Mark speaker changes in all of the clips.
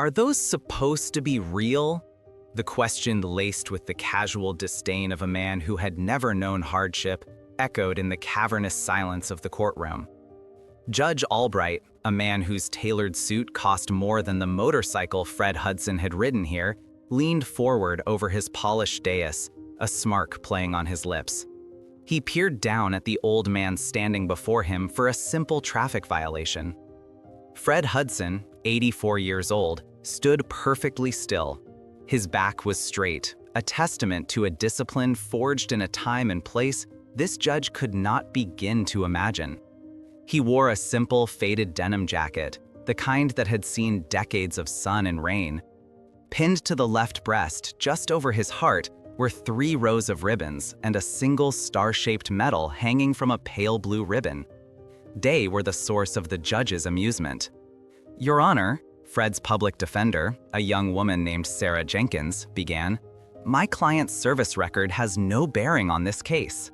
Speaker 1: Are those supposed to be real? The question, laced with the casual disdain of a man who had never known hardship, echoed in the cavernous silence of the courtroom. Judge Albright, a man whose tailored suit cost more than the motorcycle Fred Hudson had ridden here, leaned forward over his polished dais, a smirk playing on his lips. He peered down at the old man standing before him for a simple traffic violation. Fred Hudson, 84 years old, stood perfectly still. His back was straight, a testament to a discipline forged in a time and place this judge could not begin to imagine. He wore a simple, faded denim jacket, the kind that had seen decades of sun and rain. Pinned to the left breast, just over his heart, were 3 rows of ribbons and a single star-shaped medal hanging from a pale blue ribbon. They were the source of the judge's amusement. "Your Honor," Fred's public defender, a young woman named Sarah Jenkins, began, "my client's service record has no bearing on this case."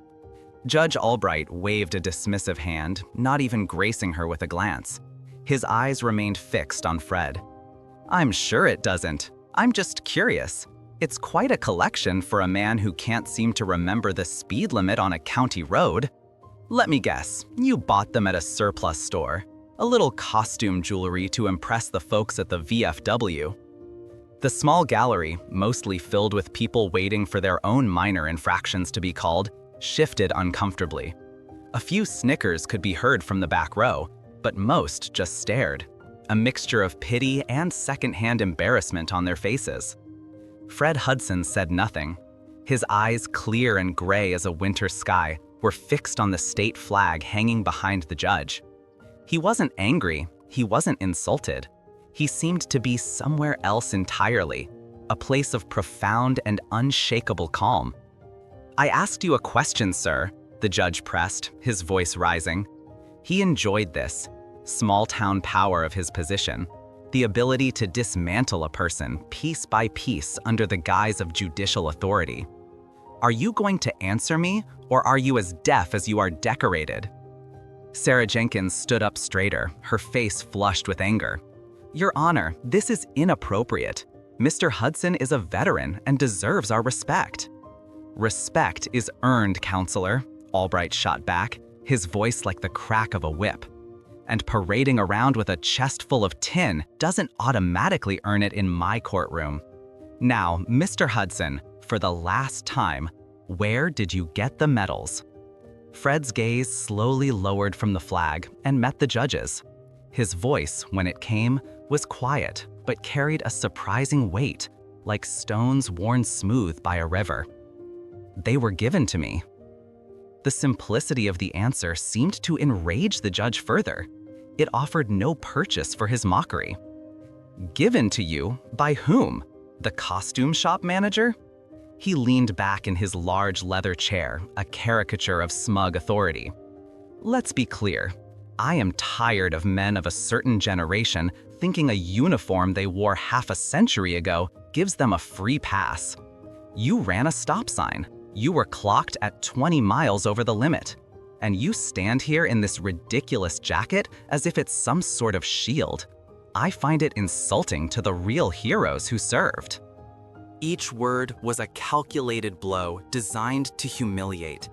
Speaker 1: Judge Albright waved a dismissive hand, not even gracing her with a glance. His eyes remained fixed on Fred. "I'm sure it doesn't. I'm just curious. It's quite a collection for a man who can't seem to remember the speed limit on a county road. Let me guess, you bought them at a surplus store. A little costume jewelry to impress the folks at the VFW." The small gallery, mostly filled with people waiting for their own minor infractions to be called, shifted uncomfortably. A few snickers could be heard from the back row, but most just stared, a mixture of pity and second-hand embarrassment on their faces. Fred Hudson said nothing. His eyes, clear and gray as a winter sky, were fixed on the state flag hanging behind the judge. He wasn't angry, he wasn't insulted. He seemed to be somewhere else entirely, a place of profound and unshakable calm. "I asked you a question, sir," the judge pressed, his voice rising. He enjoyed this small-town power of his position, the ability to dismantle a person piece by piece under the guise of judicial authority. "Are you going to answer me, or are you as deaf as you are decorated?" Sarah Jenkins stood up straighter, her face flushed with anger. "Your Honor, this is inappropriate. Mr. Hudson is a veteran and deserves our respect." "Respect is earned, counselor," Albright shot back, his voice like the crack of a whip. "And parading around with a chest full of tin doesn't automatically earn it in my courtroom. Now, Mr. Hudson, for the last time, where did you get the medals?" Fred's gaze slowly lowered from the flag and met the judge's. His voice, when it came, was quiet, but carried a surprising weight, like stones worn smooth by a river. "They were given to me." The simplicity of the answer seemed to enrage the judge further. It offered no purchase for his mockery. "Given to you? By whom? The costume shop manager?" He leaned back in his large leather chair, a caricature of smug authority. "Let's be clear. I am tired of men of a certain generation thinking a uniform they wore half a century ago gives them a free pass. You ran a stop sign. You were clocked at 20 miles over the limit. And you stand here in this ridiculous jacket as if it's some sort of shield. I find it insulting to the real heroes who served." Each word was a calculated blow designed to humiliate.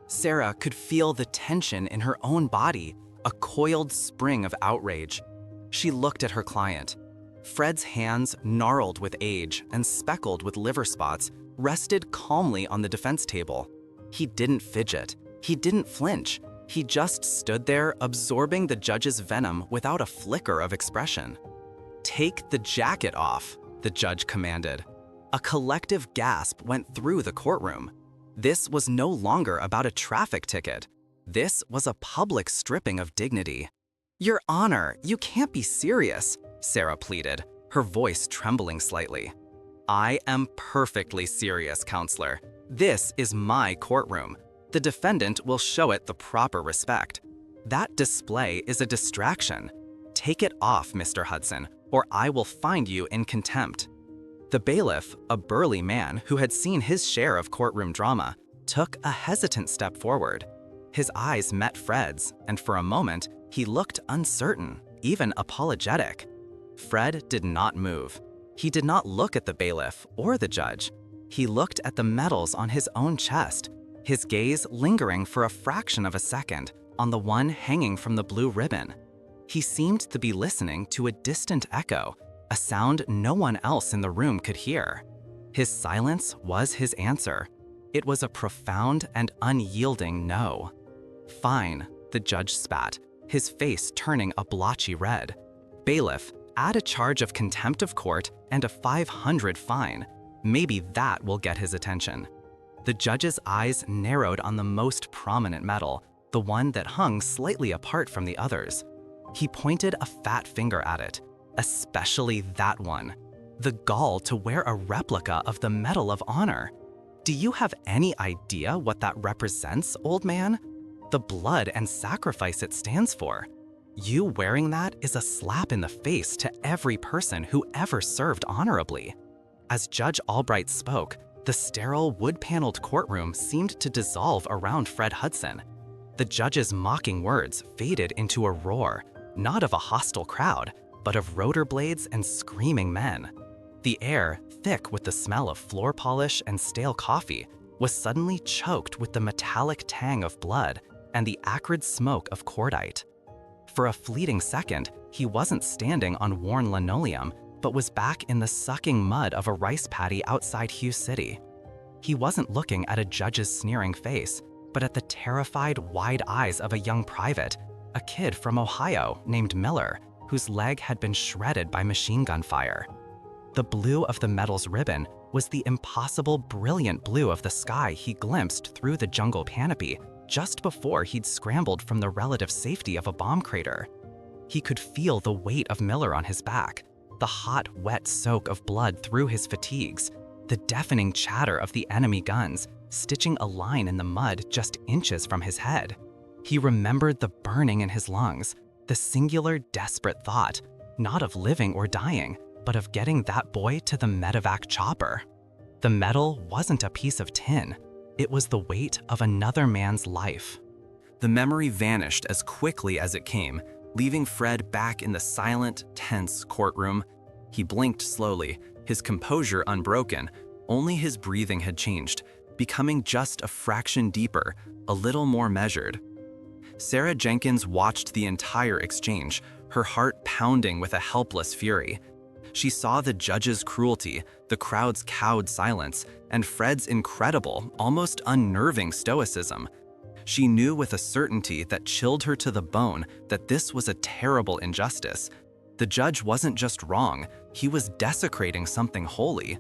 Speaker 1: Sarah could feel the tension in her own body, a coiled spring of outrage. She looked at her client. Fred's hands, gnarled with age and speckled with liver spots, rested calmly on the defense table. He didn't fidget. He didn't flinch. He just stood there, absorbing the judge's venom without a flicker of expression. "Take the jacket off," the judge commanded. A collective gasp went through the courtroom. This was no longer about a traffic ticket. This was a public stripping of dignity. "Your Honor, you can't be serious," Sarah pleaded, her voice trembling slightly. "I am perfectly serious, counselor. This is my courtroom. The defendant will show it the proper respect. That display is a distraction. Take it off, Mr. Hudson, or I will find you in contempt." The bailiff, a burly man who had seen his share of courtroom drama, took a hesitant step forward. His eyes met Fred's, and for a moment, he looked uncertain, even apologetic. Fred did not move. He did not look at the bailiff or the judge. He looked at the medals on his own chest, his gaze lingering for a fraction of a second on the one hanging from the blue ribbon. He seemed to be listening to a distant echo, a sound no one else in the room could hear. His silence was his answer. It was a profound and unyielding no. "Fine," the judge spat, his face turning a blotchy red. "Bailiff, add a charge of contempt of court and a 500 fine. Maybe that will get his attention." The judge's eyes narrowed on the most prominent medal, the one that hung slightly apart from the others. He pointed a fat finger at it, especially that one. The gall to wear a replica of the Medal of Honor. "Do you have any idea what that represents, old man? The blood and sacrifice it stands for. You wearing that is a slap in the face to every person who ever served honorably." As Judge Albright spoke, the sterile wood-paneled courtroom seemed to dissolve around Fred Hudson. The judge's mocking words faded into a roar, not of a hostile crowd, but of rotor blades and screaming men. The air, thick with the smell of floor polish and stale coffee, was suddenly choked with the metallic tang of blood and the acrid smoke of cordite. For a fleeting second, he wasn't standing on worn linoleum, but was back in the sucking mud of a rice paddy outside Hughes City. He wasn't looking at a judge's sneering face, but at the terrified, wide eyes of a young private, a kid from Ohio named Miller, whose leg had been shredded by machine gun fire. The blue of the medal's ribbon was the impossible, brilliant blue of the sky he glimpsed through the jungle canopy just before he'd scrambled from the relative safety of a bomb crater. He could feel the weight of Miller on his back, the hot, wet soak of blood through his fatigues, the deafening chatter of the enemy guns, stitching a line in the mud just inches from his head. He remembered the burning in his lungs, the singular, desperate thought, not of living or dying, but of getting that boy to the medevac chopper. The medal wasn't a piece of tin. It was the weight of another man's life. The memory vanished as quickly as it came, leaving Fred back in the silent, tense courtroom. He blinked slowly, his composure unbroken. Only his breathing had changed, becoming just a fraction deeper, a little more measured. Sarah Jenkins watched the entire exchange, her heart pounding with a helpless fury. She saw the judge's cruelty, the crowd's cowed silence, and Fred's incredible, almost unnerving stoicism. She knew with a certainty that chilled her to the bone that this was a terrible injustice. The judge wasn't just wrong, he was desecrating something holy.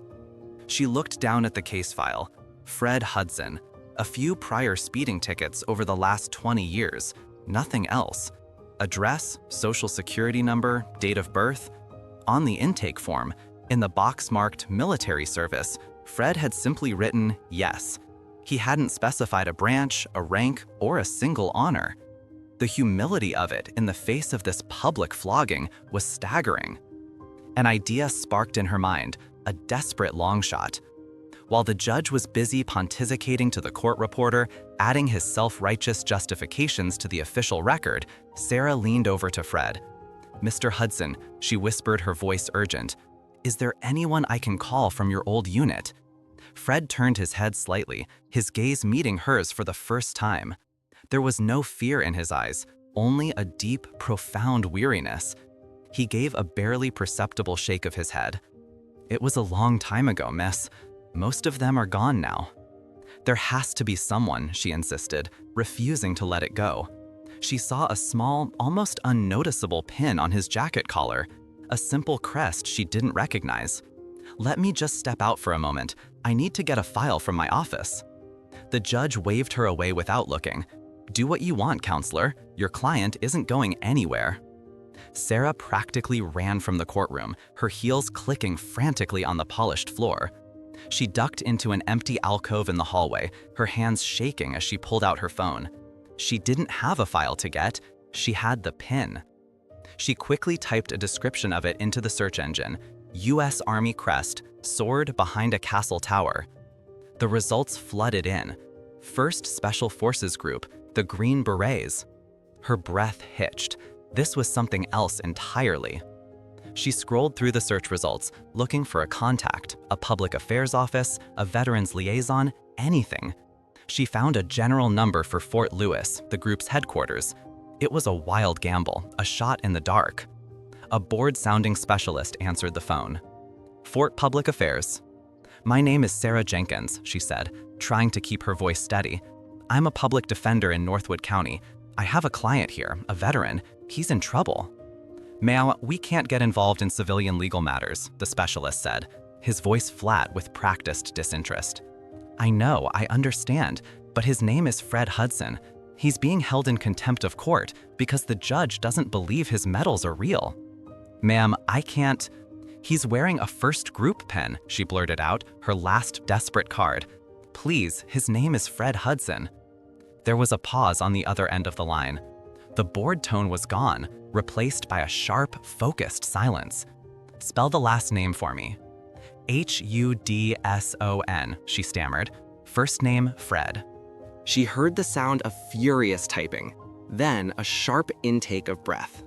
Speaker 1: She looked down at the case file. Fred Hudson. A few prior speeding tickets over the last 20 years. Nothing else. Address, social security number, date of birth. On the intake form, in the box marked military service, Fred had simply written yes. He hadn't specified a branch, a rank, or a single honor. The humility of it in the face of this public flogging was staggering. An idea sparked in her mind, a desperate long shot. While the judge was busy pontificating to the court reporter, adding his self-righteous justifications to the official record, Sarah leaned over to Fred. "Mr. Hudson," she whispered, her voice urgent, "is there anyone I can call from your old unit?" Fred turned his head slightly, his gaze meeting hers for the first time. There was no fear in his eyes, only a deep, profound weariness. He gave a barely perceptible shake of his head. "It was a long time ago, miss. Most of them are gone now." "There has to be someone," she insisted, refusing to let it go. She saw a small, almost unnoticeable pin on his jacket collar, a simple crest she didn't recognize. "Let me just step out for a moment. I need to get a file from my office." The judge waved her away without looking. "Do what you want, counselor. Your client isn't going anywhere." Sarah practically ran from the courtroom, her heels clicking frantically on the polished floor. She ducked into an empty alcove in the hallway, her hands shaking as she pulled out her phone. She didn't have a file to get, she had the pin. She quickly typed a description of it into the search engine. U.S. Army crest, soared behind a castle tower. The results flooded in. First Special Forces Group, the Green Berets. Her breath hitched. This was something else entirely. She scrolled through the search results, looking for a contact, a public affairs office, a veterans liaison, anything. She found a general number for Fort Lewis, the group's headquarters. It was a wild gamble, a shot in the dark. A bored-sounding specialist answered the phone. Fort Public Affairs. My name is Sarah Jenkins, she said, trying to keep her voice steady. I'm a public defender in Northwood County. I have a client here, a veteran. He's in trouble. Ma'am, we can't get involved in civilian legal matters, the specialist said, his voice flat with practiced disinterest. I know, I understand, but his name is Fred Hudson. He's being held in contempt of court because the judge doesn't believe his medals are real. Ma'am, I can't. He's wearing a first group pen, she blurted out, her last desperate card. Please, his name is Fred Hudson. There was a pause on the other end of the line. The bored tone was gone, replaced by a sharp, focused silence. Spell the last name for me. Hudson, she stammered. First name, Fred. She heard the sound of furious typing, then a sharp intake of breath.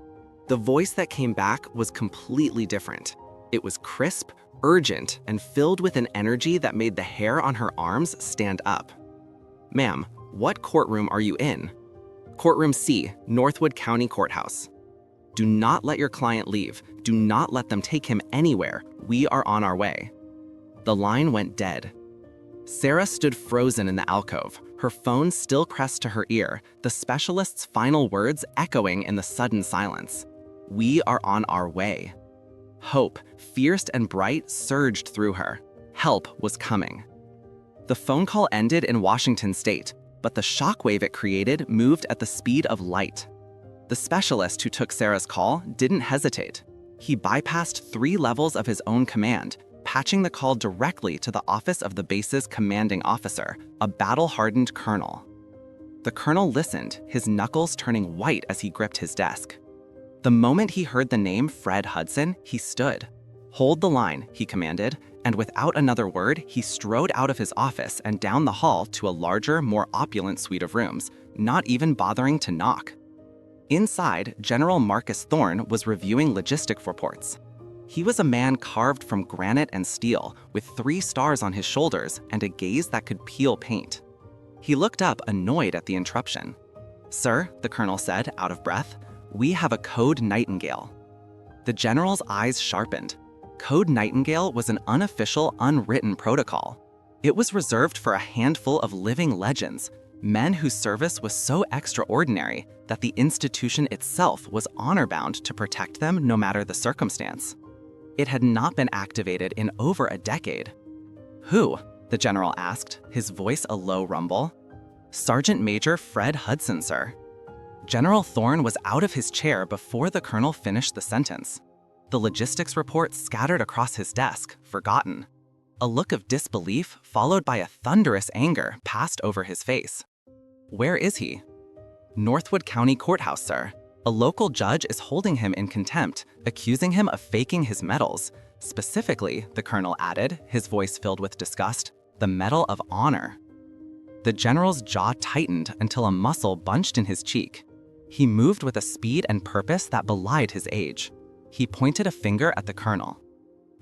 Speaker 1: The voice that came back was completely different. It was crisp, urgent, and filled with an energy that made the hair on her arms stand up. Ma'am, what courtroom are you in? Courtroom C, Northwood County Courthouse. Do not let your client leave. Do not let them take him anywhere. We are on our way. The line went dead. Sarah stood frozen in the alcove, her phone still pressed to her ear, the specialist's final words echoing in the sudden silence. We are on our way. Hope, fierce and bright, surged through her. Help was coming. The phone call ended in Washington State, but the shockwave it created moved at the speed of light. The specialist who took Sarah's call didn't hesitate. He bypassed 3 levels of his own command, patching the call directly to the office of the base's commanding officer, a battle-hardened colonel. The colonel listened, his knuckles turning white as he gripped his desk. The moment he heard the name Fred Hudson, he stood. Hold the line, he commanded, and without another word, he strode out of his office and down the hall to a larger, more opulent suite of rooms, not even bothering to knock. Inside, General Marcus Thorne was reviewing logistic reports. He was a man carved from granite and steel, with 3 stars on his shoulders and a gaze that could peel paint. He looked up, annoyed at the interruption. Sir, the colonel said, out of breath, we have a Code Nightingale. The general's eyes sharpened. Code Nightingale was an unofficial, unwritten protocol. It was reserved for a handful of living legends, men whose service was so extraordinary that the institution itself was honor-bound to protect them no matter the circumstance. It had not been activated in over a decade. Who? The general asked, his voice a low rumble. Sergeant Major Fred Hudson, sir. General Thorne was out of his chair before the colonel finished the sentence. The logistics report scattered across his desk, forgotten. A look of disbelief, followed by a thunderous anger, passed over his face. Where is he? Northwood County Courthouse, sir. A local judge is holding him in contempt, accusing him of faking his medals. Specifically, the colonel added, his voice filled with disgust, the Medal of Honor. The general's jaw tightened until a muscle bunched in his cheek. He moved with a speed and purpose that belied his age. He pointed a finger at the colonel.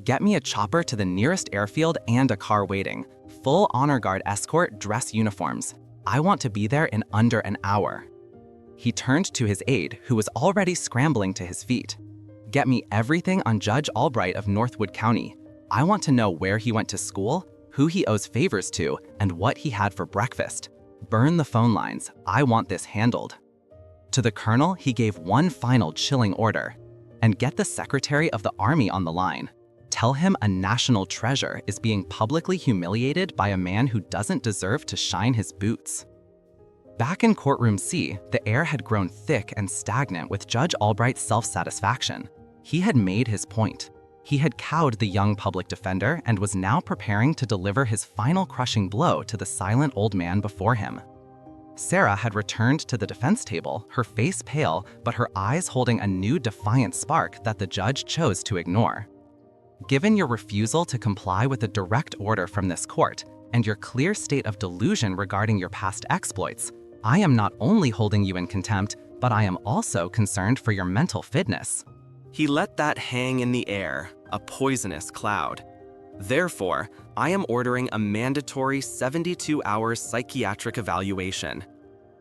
Speaker 1: Get me a chopper to the nearest airfield and a car waiting. Full honor guard escort dress uniforms. I want to be there in under an hour. He turned to his aide, who was already scrambling to his feet. Get me everything on Judge Albright of Northwood County. I want to know where he went to school, who he owes favors to, and what he had for breakfast. Burn the phone lines. I want this handled. To the colonel, he gave one final chilling order. And get the Secretary of the Army on the line. Tell him a national treasure is being publicly humiliated by a man who doesn't deserve to shine his boots. Back in Courtroom C, the air had grown thick and stagnant with Judge Albright's self-satisfaction. He had made his point. He had cowed the young public defender and was now preparing to deliver his final crushing blow to the silent old man before him. Sarah had returned to the defense table, her face pale, but her eyes holding a new defiant spark that the judge chose to ignore. Given your refusal to comply with a direct order from this court, and your clear state of delusion regarding your past exploits, I am not only holding you in contempt, but I am also concerned for your mental fitness.
Speaker 2: He let that hang in the air, a poisonous cloud. Therefore, I am ordering a mandatory 72-hour psychiatric evaluation.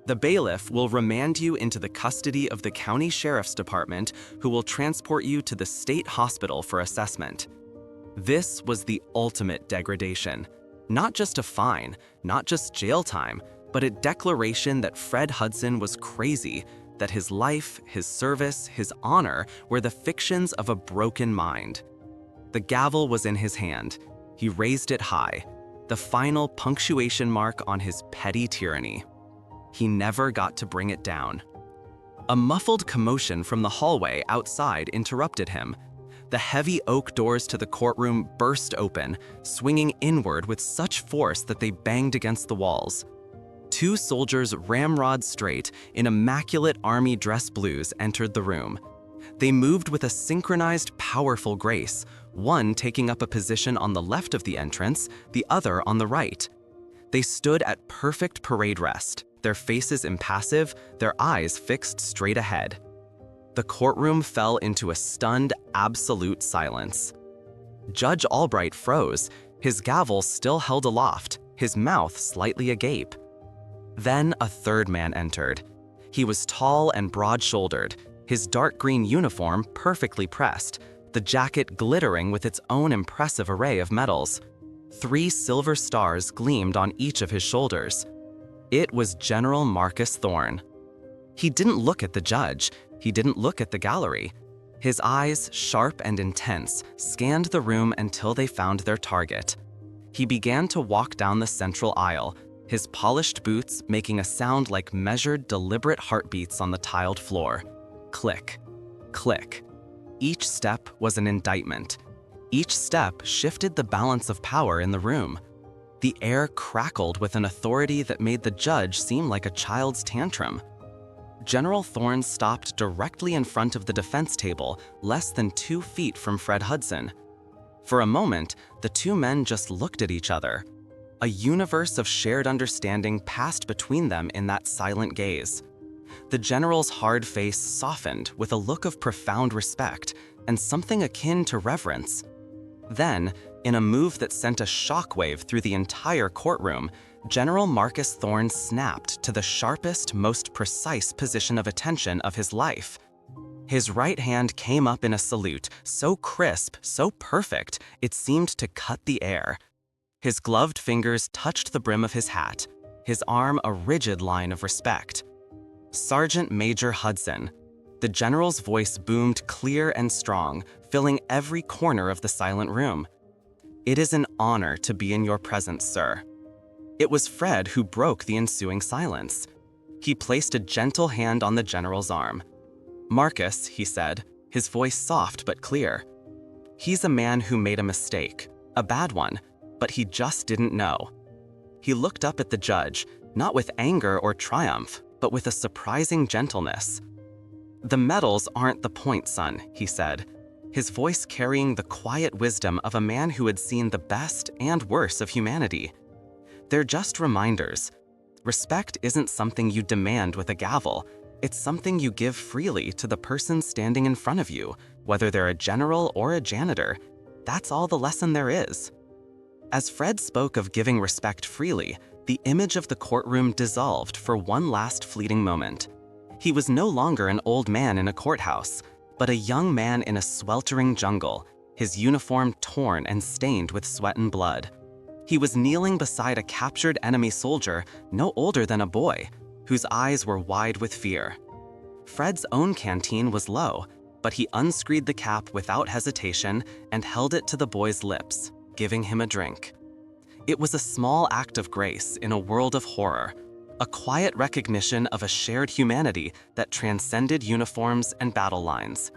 Speaker 2: The bailiff will remand you into the custody of the county sheriff's department, who will transport you to the state hospital for assessment. This was the ultimate degradation. Not just a fine, not just jail time, but a declaration that Fred Hudson was crazy, that his life, his service, his honor were the fictions of a broken mind. The gavel was in his hand. He raised it high, the final punctuation mark on his petty tyranny. He never got to bring it down. A muffled commotion from the hallway outside interrupted him. The heavy oak doors to the courtroom burst open, swinging inward with such force that they banged against the walls. Two soldiers ramrod straight in immaculate army dress blues entered the room. They moved with a synchronized, powerful grace, one taking up a position on the left of the entrance, the other on the right. They stood at perfect parade rest, their faces impassive, their eyes fixed straight ahead. The courtroom fell into a stunned, absolute silence. Judge Albright froze, his gavel still held aloft, his mouth slightly agape. Then a third man entered. He was tall and broad-shouldered, his dark green uniform perfectly pressed, the jacket glittering with its own impressive array of medals. 3 silver stars gleamed on each of his shoulders. It was General Marcus Thorne. He didn't look at the judge. He didn't look at the gallery. His eyes, sharp and intense, scanned the room until they found their target. He began to walk down the central aisle, his polished boots making a sound like measured, deliberate heartbeats on the tiled floor. Click, click. Each step was an indictment. Each step shifted the balance of power in the room. The air crackled with an authority that made the judge seem like a child's tantrum. General Thorne stopped directly in front of the defense table, less than 2 feet from Fred Hudson. For a moment, the two men just looked at each other. A universe of shared understanding passed between them in that silent gaze. The general's hard face softened with a look of profound respect and something akin to reverence. Then, in a move that sent a shockwave through the entire courtroom, General Marcus Thorne snapped to the sharpest, most precise position of attention of his life. His right hand came up in a salute, so crisp, so perfect, it seemed to cut the air. His gloved fingers touched the brim of his hat, his arm a rigid line of respect. Sergeant Major Hudson. The general's voice boomed clear and strong, filling every corner of the silent room. "It is an honor to be in your presence, sir." It was Fred who broke the ensuing silence. He placed a gentle hand on the general's arm. "Marcus," he said, his voice soft but clear. "He's a man who made a mistake, a bad one, but he just didn't know." He looked up at the judge, not with anger or triumph, but with a surprising gentleness. "The medals aren't the point, son," he said, his voice carrying the quiet wisdom of a man who had seen the best and worst of humanity. "They're just reminders. Respect isn't something you demand with a gavel. It's something you give freely to the person standing in front of you, whether they're a general or a janitor. That's all the lesson there is." As Fred spoke of giving respect freely, the image of the courtroom dissolved for one last fleeting moment. He was no longer an old man in a courthouse, but a young man in a sweltering jungle, his uniform torn and stained with sweat and blood. He was kneeling beside a captured enemy soldier no older than a boy, whose eyes were wide with fear. Fred's own canteen was low, but he unscrewed the cap without hesitation and held it to the boy's lips, giving him a drink. It was a small act of grace in a world of horror, a quiet recognition of a shared humanity that transcended uniforms and battle lines.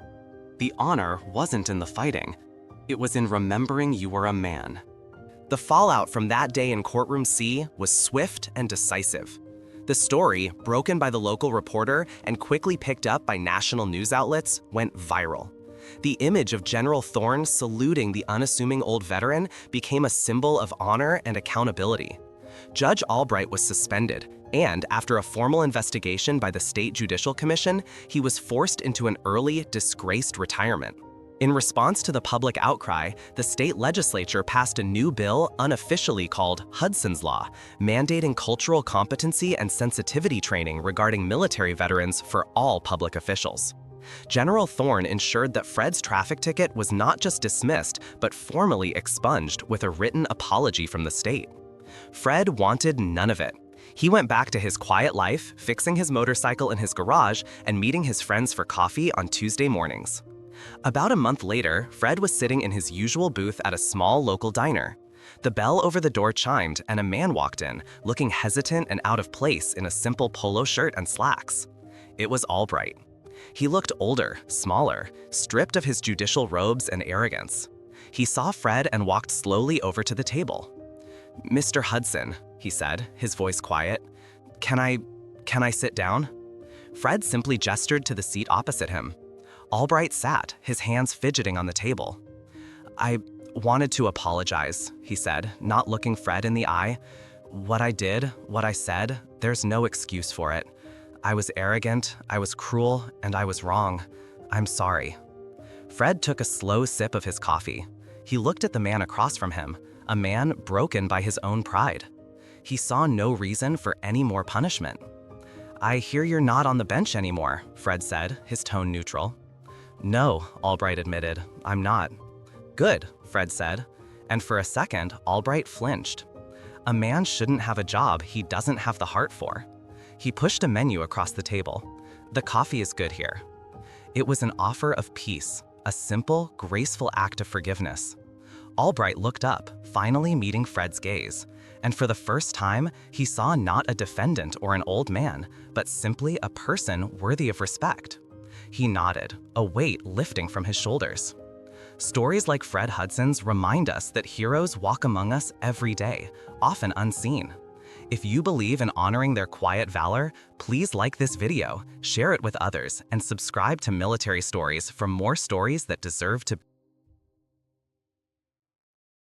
Speaker 2: The honor wasn't in the fighting, it was in remembering you were a man.
Speaker 3: The fallout from that day in Courtroom C was swift and decisive. The story, broken by the local reporter and quickly picked up by national news outlets, went viral. The image of General Thorne saluting the unassuming old veteran became a symbol of honor and accountability. Judge Albright was suspended, and after a formal investigation by the State Judicial Commission, he was forced into an early, disgraced retirement. In response to the public outcry, the state legislature passed a new bill unofficially called Hudson's Law, mandating cultural competency and sensitivity training regarding military veterans for all public officials. General Thorne ensured that Fred's traffic ticket was not just dismissed, but formally expunged with a written apology from the state. Fred wanted none of it. He went back to his quiet life, fixing his motorcycle in his garage and meeting his friends for coffee on Tuesday mornings. About a month later, Fred was sitting in his usual booth at a small local diner. The bell over the door chimed and a man walked in, looking hesitant and out of place in a simple polo shirt and slacks. It was Albright. He looked older, smaller, stripped of his judicial robes and arrogance. He saw Fred and walked slowly over to the table. "Mr. Hudson," he said, his voice quiet, Can I sit down?" Fred simply gestured to the seat opposite him. Albright sat, his hands fidgeting on the table. "I wanted to apologize," he said, not looking Fred in the eye. "What I did, what I said, there's no excuse for it. I was arrogant, I was cruel, and I was wrong. I'm sorry." Fred took a slow sip of his coffee. He looked at the man across from him, a man broken by his own pride. He saw no reason for any more punishment. "I hear you're not on the bench anymore," Fred said, his tone neutral. "No," Albright admitted, "I'm not." "Good," Fred said, and for a second, Albright flinched. A man shouldn't have a job he doesn't have the heart for. He pushed a menu across the table. "The coffee is good here." It was an offer of peace, a simple, graceful act of forgiveness. Albright looked up, finally meeting Fred's gaze, and for the first time, he saw not a defendant or an old man, but simply a person worthy of respect. He nodded, a weight lifting from his shoulders. Stories like Fred Hudson's remind us that heroes walk among us every day, often unseen. If you believe in honoring their quiet valor, please like this video, share it with others, and subscribe to Military Stories for more stories that deserve to